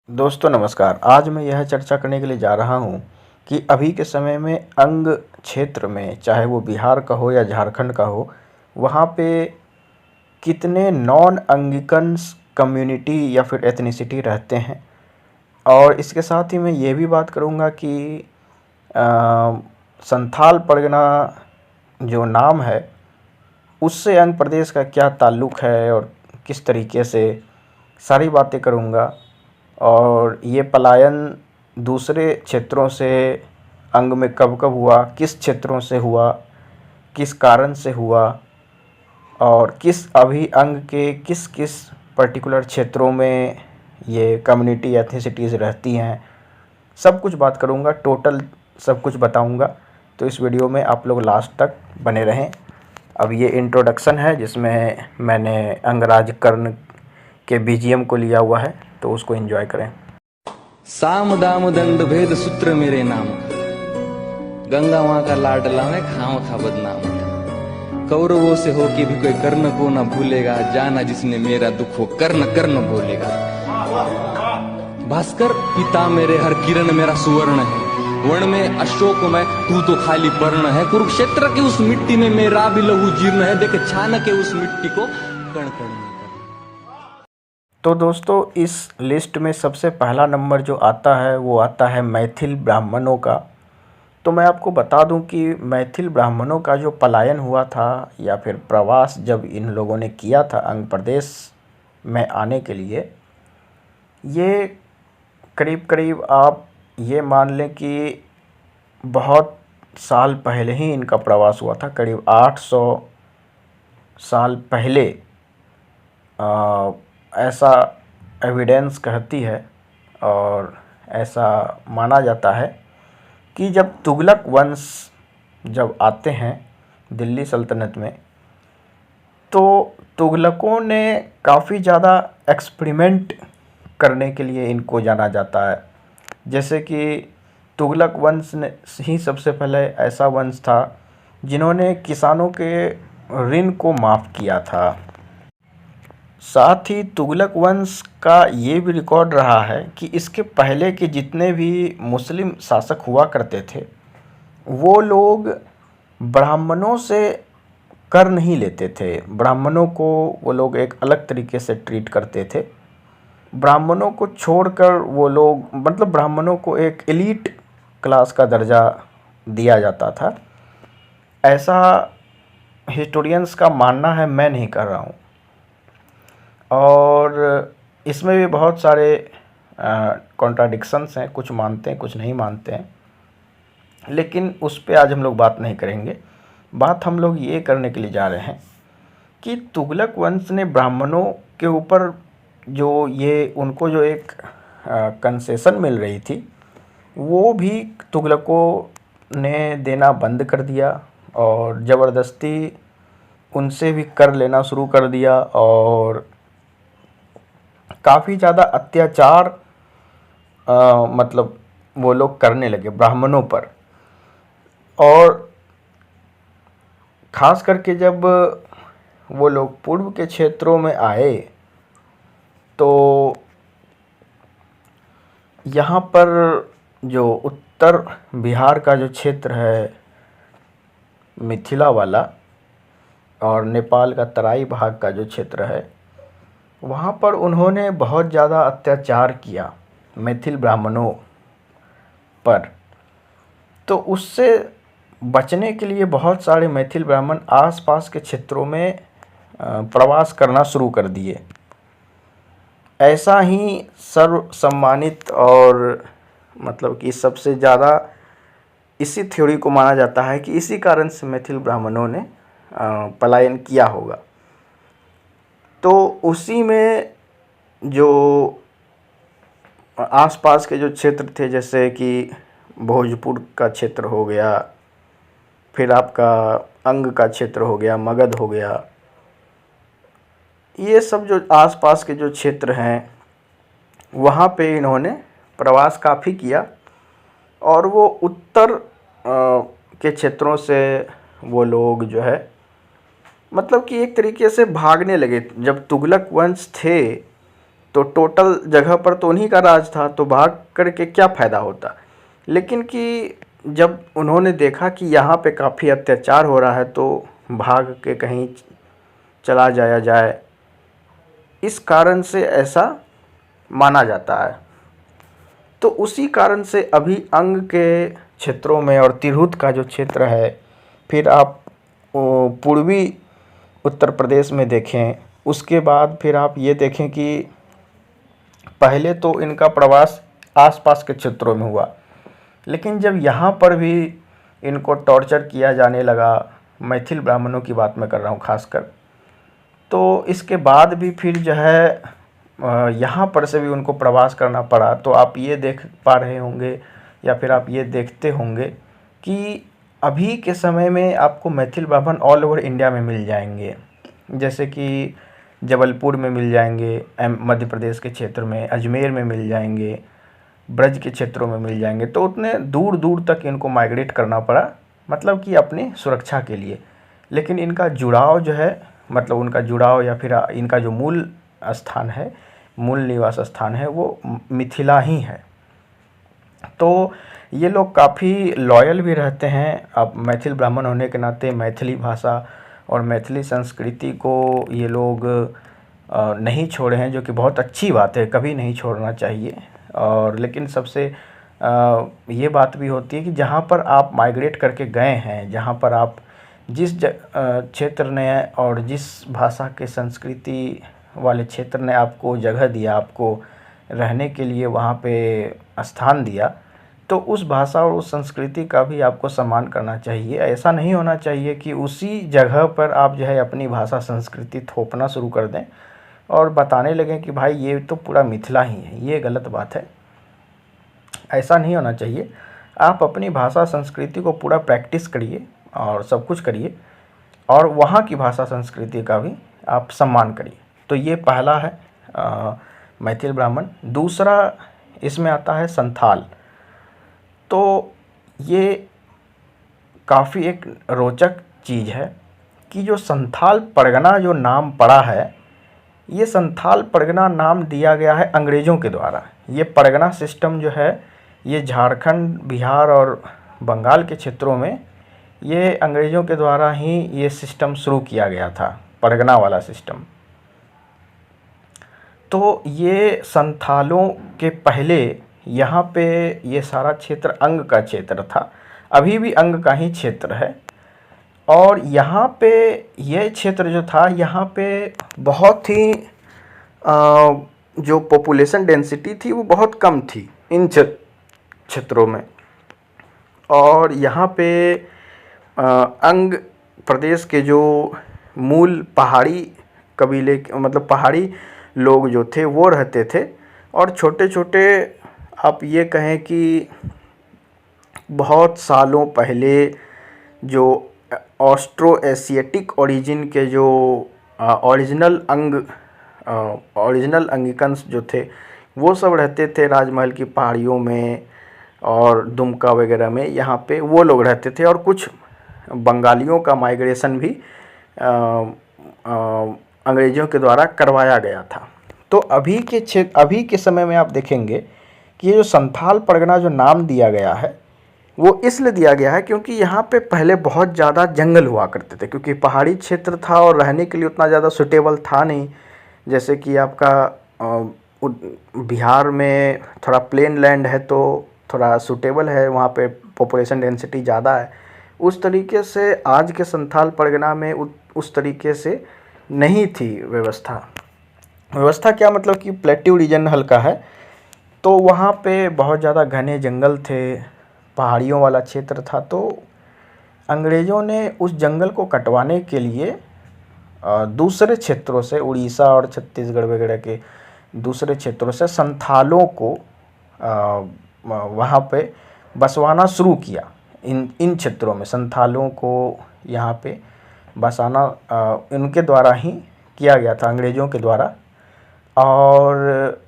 दोस्तों नमस्कार। आज मैं यह चर्चा करने के लिए जा रहा हूँ कि अभी के समय में अंग क्षेत्र में, चाहे वो बिहार का हो या झारखंड का हो, वहाँ पे कितने नॉन अंगिकन्स कम्युनिटी या फिर एथनिसिटी रहते हैं। और इसके साथ ही मैं ये भी बात करूँगा कि संथाल परगना जो नाम है उससे अंग प्रदेश का क्या ताल्लुक़ है और किस तरीके से, सारी बातें करूँगा। और ये पलायन दूसरे क्षेत्रों से अंग में कब कब हुआ, किस क्षेत्रों से हुआ, किस कारण से हुआ, और किस अभी अंग के किस किस पर्टिकुलर क्षेत्रों में ये कम्युनिटी एथनिसिटीज़ रहती हैं, सब कुछ बात करूँगा। टोटल सब कुछ बताऊँगा। तो इस वीडियो में आप लोग लास्ट तक बने रहें। अब ये इंट्रोडक्शन है जिसमें मैंने अंगराज कर्ण के बीजीएम को लिया हुआ है, तो उसको एंजॉय करें। साम दाम दंड भेद सूत्र मेरे नाम, गंगा माँ का लाडला में खाम खा बदनाम। कौरवों से हो के भी कोई कर्ण को न भूलेगा, जाना जिसने मेरा दुख हो कर्ण कर्ण बोलेगा। भास्कर पिता मेरे हर किरण मेरा सुवर्ण है, वर्ण में अशोक में तू तो खाली वर्ण है। कुरुक्षेत्र की उस मिट्टी में मेरा भी लहू जीर्ण है, देख छान के उस मिट्टी को कण कण में। तो दोस्तों इस लिस्ट में सबसे पहला नंबर जो आता है वो आता है मैथिल ब्राह्मणों का। तो मैं आपको बता दूं कि मैथिल ब्राह्मणों का जो पलायन हुआ था या फिर प्रवास जब इन लोगों ने किया था अंग प्रदेश में आने के लिए, ये करीब करीब आप ये मान लें कि बहुत साल पहले ही इनका प्रवास हुआ था। करीब 800 साल पहले ऐसा एविडेंस कहती है और ऐसा माना जाता है कि जब तुगलक वंश जब आते हैं दिल्ली सल्तनत में, तो तुगलकों ने काफ़ी ज़्यादा एक्सपेरिमेंट करने के लिए इनको जाना जाता है। जैसे कि तुगलक वंश ने ही सबसे पहले ऐसा वंश था जिन्होंने किसानों के ऋण को माफ़ किया था। साथ ही तुगलक वंश का ये भी रिकॉर्ड रहा है कि इसके पहले के जितने भी मुस्लिम शासक हुआ करते थे, वो लोग ब्राह्मणों से कर नहीं लेते थे। ब्राह्मणों को वो लोग एक अलग तरीके से ट्रीट करते थे। ब्राह्मणों को छोड़कर वो लोग, मतलब ब्राह्मणों को एक एलीट क्लास का दर्जा दिया जाता था, ऐसा हिस्टोरियंस का मानना है, मैं नहीं कर रहा हूँ। और इसमें भी बहुत सारे कॉन्ट्राडिक्शंस हैं, कुछ मानते हैं कुछ नहीं मानते हैं, लेकिन उस पे आज हम लोग बात नहीं करेंगे। बात हम लोग ये करने के लिए जा रहे हैं कि तुगलक वंश ने ब्राह्मणों के ऊपर जो ये उनको जो एक कंसेशन मिल रही थी, वो भी तुगलकों ने देना बंद कर दिया और ज़बरदस्ती उनसे भी कर लेना शुरू कर दिया। और काफ़ी ज़्यादा अत्याचार मतलब वो लोग करने लगे ब्राह्मणों पर। और ख़ास करके जब वो लोग पूर्व के क्षेत्रों में आए, तो यहाँ पर जो उत्तर बिहार का जो क्षेत्र है मिथिला वाला, और नेपाल का तराई भाग का जो क्षेत्र है, वहाँ पर उन्होंने बहुत ज़्यादा अत्याचार किया मैथिल ब्राह्मणों पर। तो उससे बचने के लिए बहुत सारे मैथिल ब्राह्मण आसपास के क्षेत्रों में प्रवास करना शुरू कर दिए। ऐसा ही सर्व सम्मानित और मतलब कि सबसे ज़्यादा इसी थ्योरी को माना जाता है कि इसी कारण से मैथिल ब्राह्मणों ने पलायन किया होगा। तो उसी में जो आसपास के जो क्षेत्र थे, जैसे कि भोजपुर का क्षेत्र हो गया, फिर आपका अंग का क्षेत्र हो गया, मगध हो गया, ये सब जो आसपास के जो क्षेत्र हैं, वहाँ पे इन्होंने प्रवास काफ़ी किया। और वो उत्तर के क्षेत्रों से वो लोग जो है, मतलब कि एक तरीके से भागने लगे। जब तुगलक वंश थे तो टोटल जगह पर तो उन्हीं का राज था, तो भाग करके क्या फ़ायदा होता। लेकिन कि जब उन्होंने देखा कि यहाँ पे काफ़ी अत्याचार हो रहा है तो भाग के कहीं चला जाया जाए, इस कारण से ऐसा माना जाता है। तो उसी कारण से अभी अंग के क्षेत्रों में और तिरहुत का जो क्षेत्र है, फिर आप पूर्वी उत्तर प्रदेश में देखें, उसके बाद फिर आप ये देखें कि पहले तो इनका प्रवास आसपास के क्षेत्रों में हुआ, लेकिन जब यहाँ पर भी इनको टॉर्चर किया जाने लगा, मैथिल ब्राह्मणों की बात मैं कर रहा हूँ खासकर, तो इसके बाद भी फिर जो है यहाँ पर से भी उनको प्रवास करना पड़ा। तो आप ये देख पा रहे होंगे या फिर आप ये देखते होंगे कि अभी के समय में आपको मैथिल ब्राह्मण ऑल ओवर इंडिया में मिल जाएंगे। जैसे कि जबलपुर में मिल जाएंगे, मध्य प्रदेश के क्षेत्र में, अजमेर में मिल जाएंगे, ब्रज के क्षेत्रों में मिल जाएंगे। तो उतने दूर दूर तक इनको माइग्रेट करना पड़ा, मतलब कि अपनी सुरक्षा के लिए। लेकिन इनका जुड़ाव जो है, मतलब उनका जुड़ाव या फिर इनका जो मूल स्थान है, मूल निवास स्थान है, वो मिथिला ही है। तो ये लोग काफ़ी लॉयल भी रहते हैं। अब मैथिल ब्राह्मण होने के नाते मैथिली भाषा और मैथिली संस्कृति को ये लोग नहीं छोड़े हैं, जो कि बहुत अच्छी बात है, कभी नहीं छोड़ना चाहिए। और लेकिन सबसे ये बात भी होती है कि जहाँ पर आप माइग्रेट करके गए हैं, जहाँ पर आप जिस क्षेत्र ने और जिस भाषा के संस्कृति वाले क्षेत्र ने आपको जगह दिया, आपको रहने के लिए वहाँ पे स्थान दिया, तो उस भाषा और उस संस्कृति का भी आपको सम्मान करना चाहिए। ऐसा नहीं होना चाहिए कि उसी जगह पर आप जो है अपनी भाषा संस्कृति थोपना शुरू कर दें और बताने लगें कि भाई ये तो पूरा मिथिला ही है। ये गलत बात है, ऐसा नहीं होना चाहिए। आप अपनी भाषा संस्कृति को पूरा प्रैक्टिस करिए और सब कुछ करिए, और वहाँ की भाषा संस्कृति का भी आप सम्मान करिए। तो ये पहला है मैथिल ब्राह्मण। दूसरा इसमें आता है संथाल। तो ये काफ़ी एक रोचक चीज़ है कि जो संथाल परगना जो नाम पड़ा है, ये संथाल परगना नाम दिया गया है अंग्रेज़ों के द्वारा। ये परगना सिस्टम जो है, ये झारखंड, बिहार और बंगाल के क्षेत्रों में ये अंग्रेज़ों के द्वारा ही ये सिस्टम शुरू किया गया था, परगना वाला सिस्टम। तो ये संथालों के पहले यहाँ पे ये सारा क्षेत्र अंग का क्षेत्र था, अभी भी अंग का ही क्षेत्र है। और यहाँ पे ये क्षेत्र जो था, यहाँ पे बहुत ही जो पॉपुलेशन डेंसिटी थी वो बहुत कम थी इन क्षेत्रों में। और यहाँ पे अंग प्रदेश के जो मूल पहाड़ी कबीले, मतलब पहाड़ी लोग जो थे वो रहते थे। और छोटे छोटे आप ये कहें कि बहुत सालों पहले जो ऑस्ट्रो एशियाटिक ओरिजिन के जो ओरिजिनल अंगिकंस जो थे, वो सब रहते थे राजमहल की पहाड़ियों में और दुमका वगैरह में। यहाँ पे वो लोग रहते थे, और कुछ बंगालियों का माइग्रेशन भी अंग्रेज़ों के द्वारा करवाया गया था। तो अभी के समय में आप देखेंगे कि ये जो संथाल परगना जो नाम दिया गया है, वो इसलिए दिया गया है क्योंकि यहाँ पे पहले बहुत ज़्यादा जंगल हुआ करते थे, क्योंकि पहाड़ी क्षेत्र था और रहने के लिए उतना ज़्यादा सूटेबल था नहीं। जैसे कि आपका बिहार में थोड़ा प्लेन लैंड है तो थोड़ा सूटेबल है, वहाँ पे पॉपुलेशन डेंसिटी ज़्यादा है। उस तरीके से आज के संथाल परगना में उस तरीके से नहीं थी व्यवस्था क्या, मतलब कि प्लेट्यू रीजन हल्का है, तो वहाँ पे बहुत ज़्यादा घने जंगल थे, पहाड़ियों वाला क्षेत्र था। तो अंग्रेज़ों ने उस जंगल को कटवाने के लिए दूसरे क्षेत्रों से, उड़ीसा और छत्तीसगढ़ वगैरह के दूसरे क्षेत्रों से संथालों को वहाँ पे बसवाना शुरू किया। इन क्षेत्रों में संथालों को यहाँ पे बसाना इनके द्वारा ही किया गया था, अंग्रेज़ों के द्वारा। और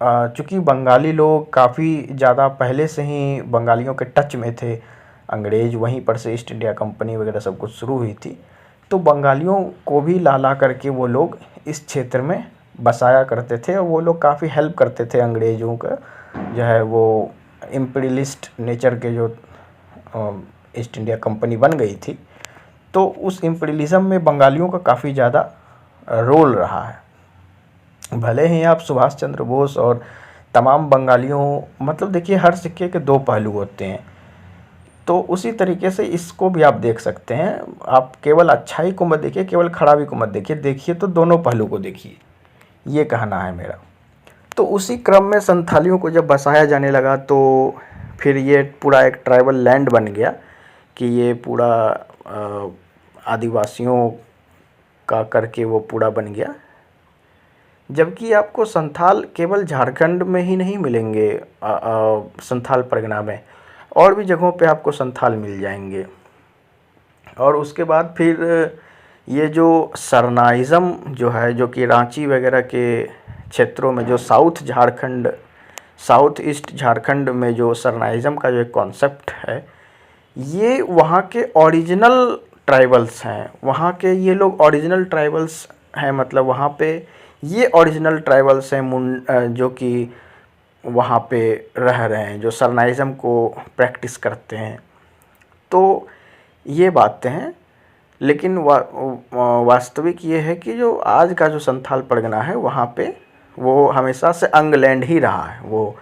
चूँकि बंगाली लोग काफ़ी ज़्यादा पहले से ही बंगालियों के टच में थे, अंग्रेज़ वहीं पर से ईस्ट इंडिया कंपनी वगैरह सब कुछ शुरू हुई थी, तो बंगालियों को भी ला करके वो लोग इस क्षेत्र में बसाया करते थे और वो लोग काफ़ी हेल्प करते थे अंग्रेज़ों का, जो है वो इम्पीरियलिस्ट नेचर के जो ईस्ट इंडिया कंपनी बन गई थी, तो उस इम्पीरियलिज़म में बंगालियों का काफ़ी ज़्यादा रोल रहा है। भले ही आप सुभाष चंद्र बोस और तमाम बंगालियों, मतलब देखिए हर सिक्के के दो पहलू होते हैं, तो उसी तरीके से इसको भी आप देख सकते हैं। आप केवल अच्छाई को मत देखिए, केवल खराबी को मत देखिए, देखिए तो दोनों पहलू को देखिए, ये कहना है मेरा। तो उसी क्रम में संथालियों को जब बसाया जाने लगा तो फिर ये पूरा एक ट्राइबल लैंड बन गया कि ये पूरा आदिवासियों का करके वो पूरा बन गया। जबकि आपको संथाल केवल झारखंड में ही नहीं मिलेंगे, संथाल परगना में और भी जगहों पे आपको संथाल मिल जाएंगे। और उसके बाद फिर ये जो सरनाइज़म जो है, जो कि रांची वगैरह के क्षेत्रों में, जो south Jharkhand, south east Jharkhand में जो सरनाइज़म का जो एक कॉन्सेप्ट है, ये वहाँ के ओरिजिनल ट्राइबल्स हैं, वहाँ के ये लोग ओरिजिनल ट्राइबल्स हैं, मतलब वहाँ पे ये ओरिजिनल ट्राइबल्स हैं जो कि वहाँ पे रह रहे हैं, जो सरनाइज़म को प्रैक्टिस करते हैं। तो ये बातें हैं, लेकिन वास्तविक ये है कि जो आज का जो संथाल परगना है वहाँ पे वो हमेशा से अंग लैंड ही रहा है, वो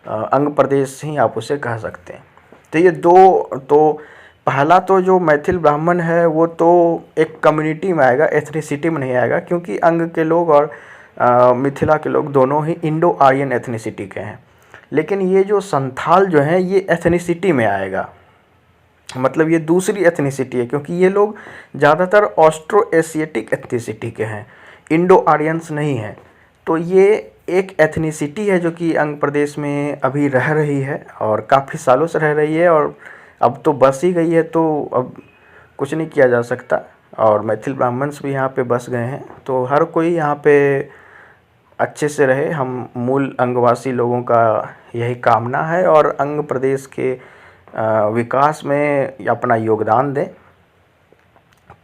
अंग प्रदेश ही आप उसे कह सकते हैं। तो ये दो, तो पहला तो जो मैथिल ब्राह्मण है वो तो एक कम्युनिटी में आएगा, एथनिसिटी में नहीं आएगा, क्योंकि अंग के लोग और मिथिला के लोग दोनों ही इंडो आर्यन एथनिसिटी के हैं। लेकिन ये जो संथाल जो है ये एथनिसिटी में आएगा, मतलब ये दूसरी एथनिसिटी है, क्योंकि ये लोग ज़्यादातर ऑस्ट्रो एशियाटिक एथनिसिटी के हैं, इंडो आर्यंस नहीं हैं। तो ये एक एथनिसिटी है जो कि अंग प्रदेश में अभी रह रही है और काफ़ी सालों से रह रही है, और अब तो बस ही गई है, तो अब कुछ नहीं किया जा सकता। और मैथिल ब्राह्मण्स भी यहाँ पे बस गए हैं, तो हर कोई यहाँ पे अच्छे से रहे, हम मूल अंगवासी लोगों का यही कामना है, और अंग प्रदेश के विकास में अपना योगदान दें।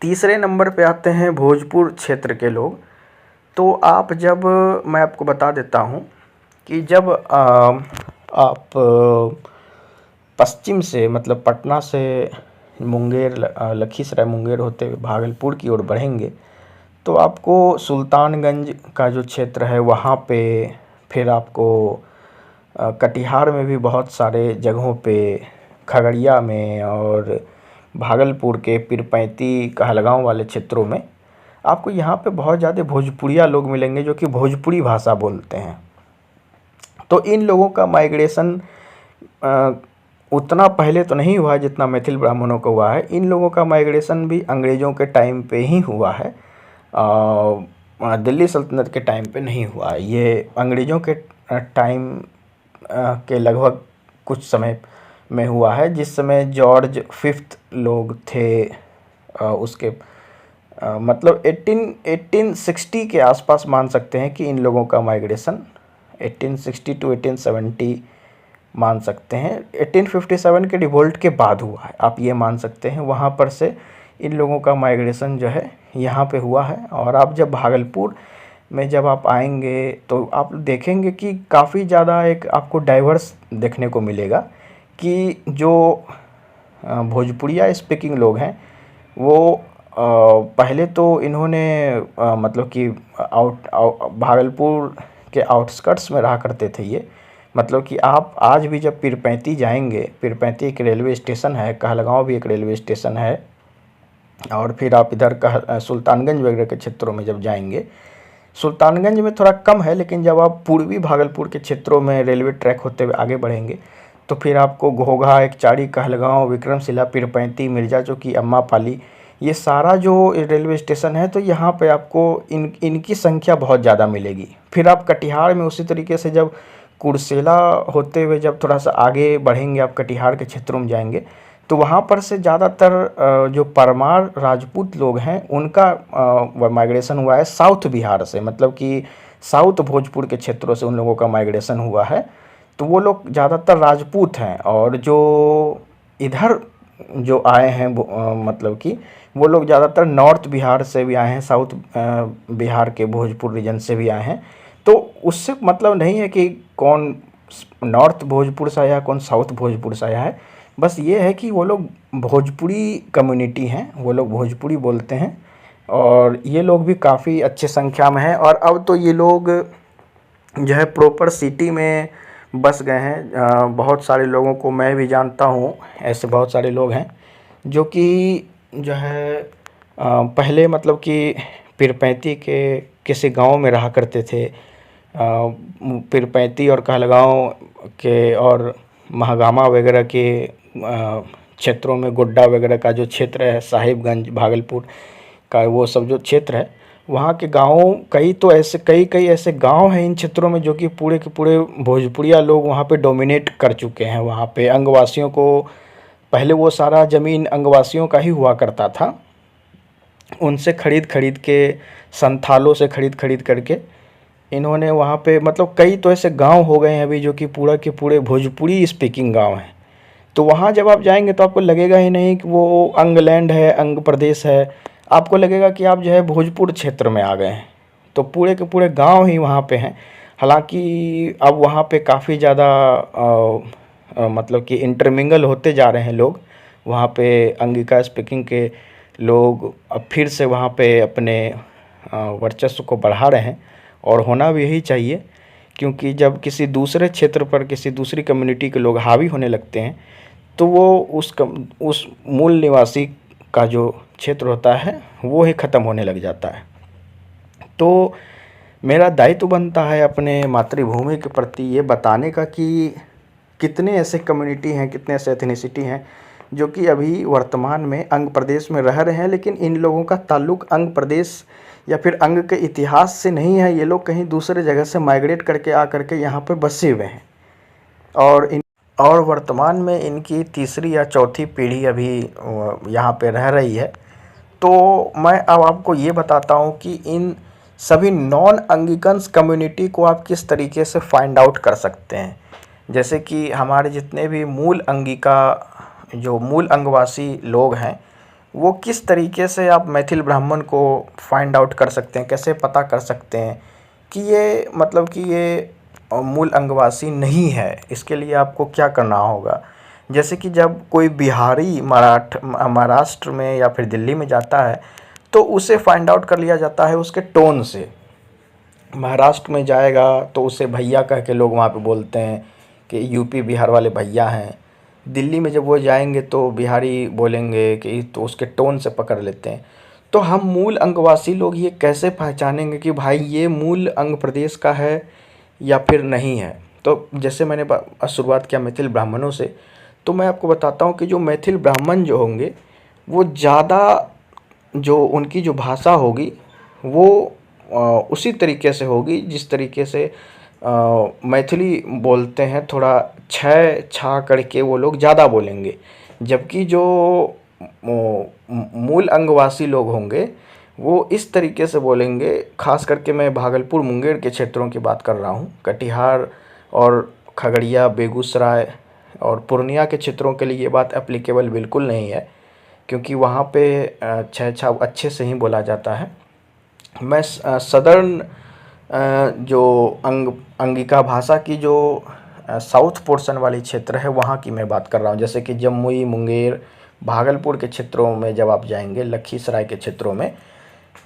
तीसरे नंबर पे आते हैं भोजपुर क्षेत्र के लोग। तो आप जब, मैं आपको बता देता हूँ कि जब आप पश्चिम से, मतलब पटना से मुंगेर, लखीसराय मुंगेर होते हुए भागलपुर की ओर बढ़ेंगे तो आपको सुल्तानगंज का जो क्षेत्र है वहाँ पे, फिर आपको कटिहार में भी बहुत सारे जगहों पे, खगड़िया में और भागलपुर के पीरपैंती कहलगांव वाले क्षेत्रों में आपको यहाँ पे बहुत ज़्यादा भोजपुरिया लोग मिलेंगे जो कि भोजपुरी भाषा बोलते हैं। तो इन लोगों का माइग्रेशन उतना पहले तो नहीं हुआ जितना मैथिल ब्राह्मणों का हुआ है। इन लोगों का माइग्रेशन भी अंग्रेज़ों के टाइम पे ही हुआ है, दिल्ली सल्तनत के टाइम पे नहीं हुआ। ये अंग्रेज़ों के टाइम के लगभग कुछ समय में हुआ है, जिस समय जॉर्ज फिफ्थ लोग थे, उसके मतलब 1860 के आसपास मान सकते हैं कि इन लोगों का माइग्रेशन 1860 टू 1870 मान सकते हैं। 1857 के रिवोल्ट के बाद हुआ है, आप ये मान सकते हैं। वहाँ पर से इन लोगों का माइग्रेशन जो है यहाँ पे हुआ है। और आप जब भागलपुर में जब आप आएंगे तो आप देखेंगे कि काफ़ी ज़्यादा एक आपको डाइवर्स देखने को मिलेगा कि जो भोजपुरिया स्पीकिंग लोग हैं वो पहले तो इन्होंने मतलब कि भागलपुर के आउटस्कर्ट्स में रहा करते थे ये। मतलब कि आप आज भी जब पीरपैंती जाएंगे, पीरपैंती एक रेलवे स्टेशन है, कहलगांव भी एक रेलवे स्टेशन है, और फिर आप इधर सुल्तानगंज वगैरह के क्षेत्रों में जब जाएंगे, सुल्तानगंज में थोड़ा कम है, लेकिन जब आप पूर्वी भागलपुर के क्षेत्रों में रेलवे ट्रैक होते हुए आगे बढ़ेंगे तो फिर आपको घोघा, एकचारी, कहलगांव, विक्रमशिला, पीरपैंती, मिर्जा चौकी, अम्मापाली, ये सारा जो रेलवे स्टेशन है तो यहाँ पे आपको इनकी संख्या बहुत ज़्यादा मिलेगी। फिर आप कटिहार में उसी तरीके से जब कुर्सेला होते हुए जब थोड़ा सा आगे बढ़ेंगे, आप कटिहार के क्षेत्रों में जाएंगे तो वहाँ पर से ज़्यादातर जो परमार राजपूत लोग हैं उनका माइग्रेशन हुआ है साउथ बिहार से, मतलब कि साउथ भोजपुर के क्षेत्रों से उन लोगों का माइग्रेशन हुआ है। तो वो लोग ज़्यादातर राजपूत हैं, और जो इधर जो आए हैं मतलब कि वो लोग ज़्यादातर नॉर्थ बिहार से भी आए हैं, साउथ बिहार के भोजपुर रीजन से भी आए हैं। तो उससे मतलब नहीं है कि कौन नॉर्थ भोजपुर से आया कौन साउथ भोजपुर से आया है, बस ये है कि वो लोग भोजपुरी कम्युनिटी हैं, वो लोग भोजपुरी बोलते हैं और ये लोग भी काफ़ी अच्छे संख्या में हैं। और अब तो ये लोग जो है प्रॉपर सिटी में बस गए हैं। बहुत सारे लोगों को मैं भी जानता हूँ, ऐसे बहुत सारे लोग हैं जो कि जो है पहले मतलब कि पीरपैंती के किसी गांव में रहा करते थे। पीरपैंती और कहलगांव के और महागामा वगैरह के क्षेत्रों में, गोड्डा वगैरह का जो क्षेत्र है, साहिबगंज भागलपुर का वो सब जो क्षेत्र है, वहाँ के गाँव कई ऐसे गांव हैं इन क्षेत्रों में जो कि पूरे के पूरे भोजपुरिया लोग वहाँ पे डोमिनेट कर चुके हैं। वहाँ पे अंगवासियों को, पहले वो सारा ज़मीन अंगवासियों का ही हुआ करता था, उनसे खरीद के, संथालों से खरीद करके इन्होंने वहाँ पे मतलब कई तो ऐसे गांव हो गए हैं अभी जो कि पूरा के पूरे भोजपुरी स्पीकिंग गांव हैं। तो वहाँ जब आप जाएंगे तो आपको लगेगा ही नहीं कि वो अंग लैंड है, अंग प्रदेश है, आपको लगेगा कि आप जो है भोजपुर क्षेत्र में आ गए हैं। तो पूरे के पूरे गांव ही वहाँ पे हैं। हालांकि अब वहाँ पे काफ़ी ज़्यादा मतलब कि इंटरमिंगल होते जा रहे हैं लोग, वहाँ पे अंगिका स्पीकिंग के लोग अब फिर से वहाँ पे अपने वर्चस्व को बढ़ा रहे हैं और होना भी यही चाहिए, क्योंकि जब किसी दूसरे क्षेत्र पर किसी दूसरी कम्युनिटी के लोग हावी होने लगते हैं तो वो उस मूल निवासी का जो क्षेत्र होता है वो ही ख़त्म होने लग जाता है। तो मेरा दायित्व बनता है अपने मातृभूमि के प्रति ये बताने का कि कितने ऐसे कम्युनिटी हैं, कितने ऐसे एथनिसिटी हैं जो कि अभी वर्तमान में अंग प्रदेश में रह रहे हैं, लेकिन इन लोगों का ताल्लुक अंग प्रदेश या फिर अंग के इतिहास से नहीं है। ये लोग कहीं दूसरे जगह से माइग्रेट करके आ करके यहाँ पर बसे हुए हैं और वर्तमान में इनकी तीसरी या चौथी पीढ़ी अभी यहाँ पे रह रही है। तो मैं अब आपको ये बताता हूँ कि इन सभी नॉन अंगिकन्स कम्युनिटी को आप किस तरीके से फाइंड आउट कर सकते हैं। जैसे कि हमारे जितने भी मूल अंगिका जो मूल अंगवासी लोग हैं, वो किस तरीके से आप मैथिल ब्राह्मण को फाइंड आउट कर सकते हैं, कैसे पता कर सकते हैं कि ये मतलब कि ये मूल अंगवासी नहीं है। इसके लिए आपको क्या करना होगा, जैसे कि जब कोई बिहारी महाराष्ट्र में या फिर दिल्ली में जाता है तो उसे फाइंड आउट कर लिया जाता है उसके टोन से। महाराष्ट्र में जाएगा तो उसे भैया कह के लोग वहाँ पे बोलते हैं कि यूपी बिहार वाले भैया हैं। दिल्ली में जब वो जाएंगे तो बिहारी बोलेंगे कि, तो उसके टोन से पकड़ लेते हैं। तो हम मूल अंगवासी लोग ये कैसे पहचानेंगे कि भाई ये मूल अंग प्रदेश का है या फिर नहीं है। तो जैसे मैंने शुरुआत किया मैथिल ब्राह्मणों से, तो मैं आपको बताता हूँ कि जो मैथिल ब्राह्मण जो होंगे वो ज़्यादा जो उनकी जो भाषा होगी वो उसी तरीके से होगी जिस तरीके से मैथिली बोलते हैं, थोड़ा छ छा करके वो लोग ज़्यादा बोलेंगे। जबकि जो मूल अंगवासी लोग होंगे वो इस तरीके से बोलेंगे। ख़ास करके मैं भागलपुर मुंगेर के क्षेत्रों की बात कर रहा हूँ। कटिहार और खगड़िया, बेगूसराय और पूर्णिया के क्षेत्रों के लिए ये बात एप्लीकेबल बिल्कुल नहीं है, क्योंकि वहाँ पे छ छा अच्छे से ही बोला जाता है। मैं सदर्न जो अंगिका भाषा की जो साउथ पोर्शन वाली क्षेत्र है वहाँ की मैं बात कर रहा हूँ। जैसे कि जमुई, मुंगेर, भागलपुर के क्षेत्रों में जब आप जाएंगे, लखीसराय के क्षेत्रों में,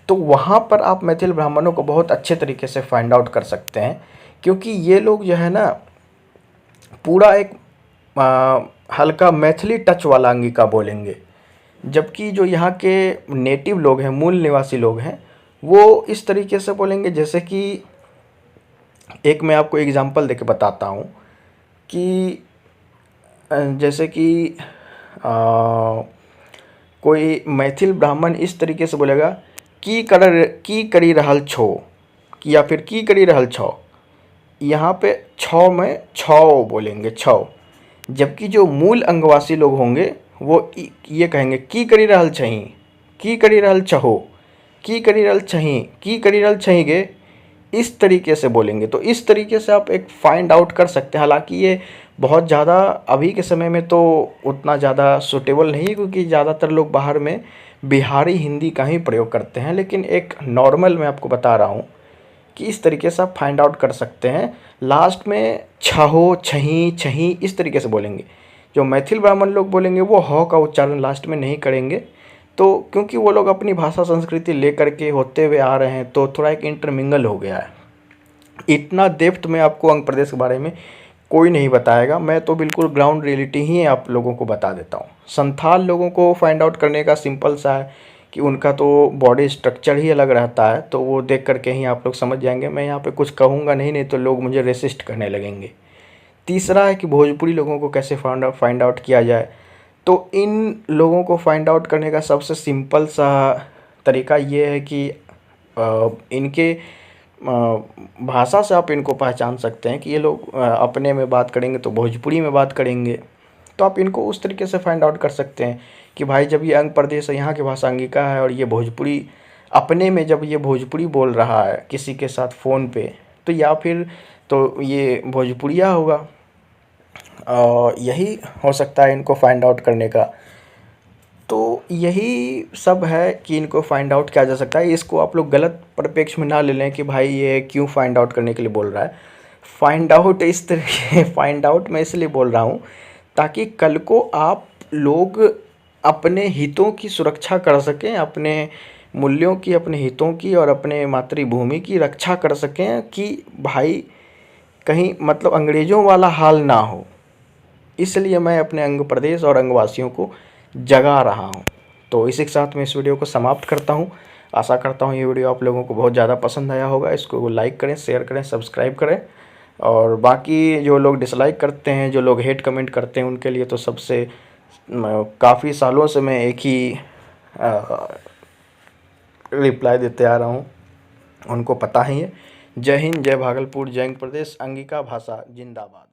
तो वहाँ पर आप मैथिल ब्राह्मणों को बहुत अच्छे तरीके से फाइंड आउट कर सकते हैं, क्योंकि ये लोग जो है ना पूरा एक हल्का मैथिली टच वाला अंगिका बोलेंगे। जबकि जो यहाँ के नेटिव लोग हैं, मूल निवासी लोग हैं, वो इस तरीके से बोलेंगे। जैसे कि एक मैं आपको एग्जांपल देके बताता हूँ कि जैसे कि कोई मैथिल ब्राह्मण इस तरीके से बोलेगा की करी रहल छो, या फिर की करी रहल छो। यहाँ पे छौ में छौ बोलेंगे, छौ। जबकि जो मूल अंगवासी लोग होंगे वो ये कहेंगे की करी रहल छही, की करी रहल छहो, की करी रहल छही, की करी रहल छही गे, इस तरीके से बोलेंगे। तो इस तरीके से आप एक फाइंड आउट कर सकते हैं। हालांकि ये बहुत ज़्यादा अभी के समय में तो उतना ज़्यादा सूटेबल नहीं है, क्योंकि ज़्यादातर लोग बाहर में बिहारी हिंदी का ही प्रयोग करते हैं, लेकिन एक नॉर्मल मैं आपको बता रहा हूँ कि इस तरीके से आप फाइंड आउट कर सकते हैं। लास्ट में छहो, छही, छही इस तरीके से बोलेंगे। जो मैथिल ब्राह्मण लोग बोलेंगे वो ह का उच्चारण लास्ट में नहीं करेंगे, तो क्योंकि वो लोग अपनी भाषा संस्कृति लेकर के होते हुए आ रहे हैं, तो थोड़ा एक इंटरमिंगल हो गया है। इतना डेप्थ में आपको आंध्र प्रदेश के बारे में कोई नहीं बताएगा, मैं तो बिल्कुल ग्राउंड रियलिटी ही आप लोगों को बता देता हूँ। संथाल लोगों को फाइंड आउट करने का सिंपल सा है कि उनका तो बॉडी स्ट्रक्चर ही अलग रहता है, तो वो देख करके ही आप लोग समझ जाएंगे। मैं यहाँ पे कुछ कहूँगा नहीं तो लोग मुझे रेसिस्ट करने लगेंगे। तीसरा है कि भोजपुरी लोगों को कैसे फाइंड आउट किया जाए। तो इन लोगों को फाइंड आउट करने का सबसे सिंपल सा तरीका ये है कि इनके भाषा से आप इनको पहचान सकते हैं कि ये लोग अपने में बात करेंगे तो भोजपुरी में बात करेंगे। तो आप इनको उस तरीके से फाइंड आउट कर सकते हैं कि भाई जब ये आंध्र प्रदेश है, यहाँ की भाषा अंगिका है, और ये भोजपुरी अपने में जब ये भोजपुरी बोल रहा है किसी के साथ फ़ोन पे, तो या फिर तो ये भोजपुरिया होगा। यही हो सकता है इनको फाइंड आउट करने का। तो यही सब है कि इनको फाइंड आउट किया जा सकता है। इसको आप लोग गलत परिप्रेक्ष्य में ना ले लें कि भाई ये क्यों फाइंड आउट करने के लिए बोल रहा है। फाइंड आउट इस तरीके फाइंड आउट मैं इसलिए बोल रहा हूँ ताकि कल को आप लोग अपने हितों की सुरक्षा कर सकें, अपने मूल्यों की, अपने हितों की और अपने मातृभूमि की रक्षा कर सकें कि भाई कहीं मतलब अंग्रेज़ों वाला हाल ना हो। इसलिए मैं अपने अंग प्रदेश और अंगवासियों को जगा रहा हूँ। तो इसी के साथ मैं इस वीडियो को समाप्त करता हूँ। आशा करता हूँ ये वीडियो आप लोगों को बहुत ज़्यादा पसंद आया होगा। इसको लाइक करें, शेयर करें, सब्सक्राइब करें। और बाकी जो लोग डिसलाइक करते हैं, जो लोग हेट कमेंट करते हैं, उनके लिए तो सबसे काफ़ी सालों से मैं एक ही रिप्लाई देते आ रहा हूँ, उनको पता ही है। जय हिंद, जय भागलपुर, जय अंग प्रदेश, अंगिका भाषा जिंदाबाद।